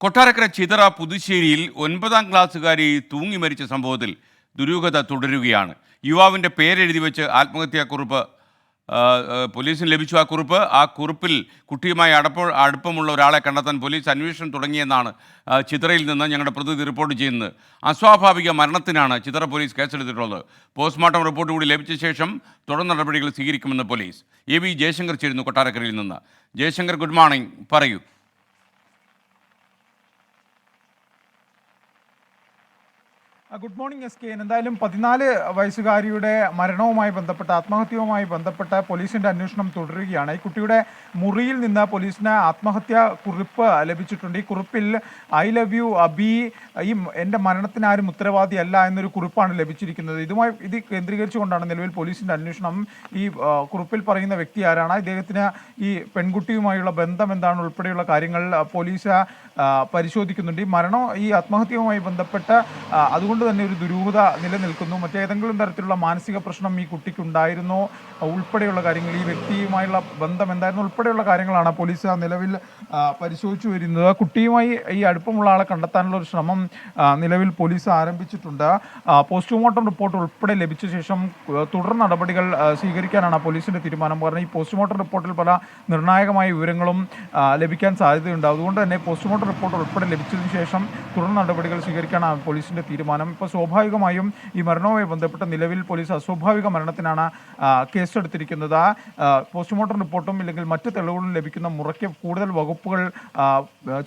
കൊട്ടാരക്കര ചിതറ പുതുശ്ശേരിയിൽ 9ാം ക്ലാസ്സുകാരി തൂങ്ങി മരിച്ച സംഭവത്തിൽ ദുരൂഹത തുടരുകയാണ്. യുവാവിൻ്റെ പേരെഴുതി വെച്ച് ആത്മഹത്യാക്കുറിപ്പ് പോലീസിന് ലഭിച്ചു. ആ കുറിപ്പിൽ കുട്ടിയുമായി അടുപ്പമുള്ള ഒരാളെ കണ്ടെത്താൻ പോലീസ് അന്വേഷണം തുടങ്ങിയെന്നാണ് ചിതറയിൽ നിന്ന് ഞങ്ങളുടെ പ്രതിനിധി റിപ്പോർട്ട് ചെയ്യുന്നത്. അസ്വാഭാവിക മരണത്തിനാണ് ചിതറ പോലീസ് കേസെടുത്തിട്ടുള്ളത്. പോസ്റ്റ്മോർട്ടം റിപ്പോർട്ട് കൂടി ലഭിച്ച ശേഷം തുടർ നടപടികൾ സ്വീകരിക്കുമെന്ന് പോലീസ്. എ വി ജയശങ്കർ ചേരുന്നു കൊട്ടാരക്കരയിൽ നിന്ന്. ജയശങ്കർ, ഗുഡ് മോർണിംഗ്, പറയൂ. Good morning S K. എന്തായാലും 14 വയസ്സുകാരിയുടെ മരണവുമായി ബന്ധപ്പെട്ട ആത്മഹത്യയുമായി ബന്ധപ്പെട്ട പോലീസിൻ്റെ അന്വേഷണം തുടരുകയാണ്. ഈ കുട്ടിയുടെ മുറിയിൽ നിന്ന് പോലീസിന് ആത്മഹത്യാ കുറിപ്പ് ലഭിച്ചിട്ടുണ്ട്. ഈ കുറിപ്പിൽ ഐ ലവ് യു അബി, ഈ എൻ്റെ മരണത്തിന് ആരും ഉത്തരവാദിയല്ല എന്നൊരു കുറിപ്പാണ് ലഭിച്ചിരിക്കുന്നത്. ഇത് കേന്ദ്രീകരിച്ചുകൊണ്ടാണ് നിലവിൽ പോലീസിൻ്റെ അന്വേഷണം. ഈ കുറിപ്പിൽ പറയുന്ന വ്യക്തി ആരാണ്, ഇദ്ദേഹത്തിന് ഈ പെൺകുട്ടിയുമായുള്ള ബന്ധം എന്താണ് ഉൾപ്പെടെയുള്ള കാര്യങ്ങൾ പോലീസ് പരിശോധിക്കുന്നുണ്ട്. ഈ ആത്മഹത്യയുമായി ബന്ധപ്പെട്ട് അതുകൊണ്ട് തന്നെ ഒരു ദുരൂഹത നിലനിൽക്കുന്നു. മറ്റേതെങ്കിലും തരത്തിലുള്ള മാനസിക പ്രശ്നം ഈ കുട്ടിക്കുണ്ടായിരുന്നോ ഉൾപ്പെടെയുള്ള കാര്യങ്ങൾ, ഈ വ്യക്തിയുമായുള്ള ബന്ധം എന്തായിരുന്നു ഉൾപ്പെടെയുള്ള കാര്യങ്ങളാണ് പോലീസ് നിലവിൽ പരിശോധിച്ചു വരുന്നത്. കുട്ടിയുമായി ഈ അടുപ്പമുള്ള ആളെ കണ്ടെത്താനുള്ള ഒരു ശ്രമം നിലവിൽ പോലീസ് ആരംഭിച്ചിട്ടുണ്ട്. പോസ്റ്റ്മോർട്ടം റിപ്പോർട്ട് ഉൾപ്പെടെ ലഭിച്ച ശേഷം തുടർ നടപടികൾ സ്വീകരിക്കാനാണ് പോലീസിൻ്റെ തീരുമാനം. കാരണം ഈ പോസ്റ്റ്മോർട്ടം റിപ്പോർട്ടിൽ പല നിർണായകമായ വിവരങ്ങളും ലഭിക്കാൻ സാധ്യതയുണ്ട്. അതുകൊണ്ട് തന്നെ പോസ്റ്റ്മോർട്ടം റിപ്പോർട്ട് ഉൾപ്പെടെ ലഭിച്ചതിന് ശേഷം തുടർ നടപടികൾ സ്വീകരിക്കാനാണ് പോലീസിൻ്റെ തീരുമാനം. ഇപ്പോൾ സ്വാഭാവികമായും ഈ മരണവുമായി ബന്ധപ്പെട്ട നിലവിൽ പോലീസ് അസ്വാഭാവിക മരണത്തിനാണ് കേസെടുത്തിരിക്കുന്നത്. പോസ്റ്റ്മോർട്ടം റിപ്പോർട്ടും ഇല്ലെങ്കിൽ മറ്റ് തെളിവുകളും ലഭിക്കുന്ന മുറയ്ക്ക് കൂടുതൽ വകുപ്പുകൾ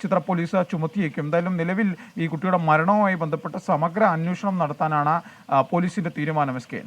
ചിത്ര പോലീസ് ചുമത്തിയേക്കും. എന്തായാലും നിലവിൽ ഈ കുട്ടിയുടെ മരണവുമായി ബന്ധപ്പെട്ട സമഗ്ര അന്വേഷണം നടത്താനാണ് പോലീസിൻ്റെ തീരുമാനം. S K.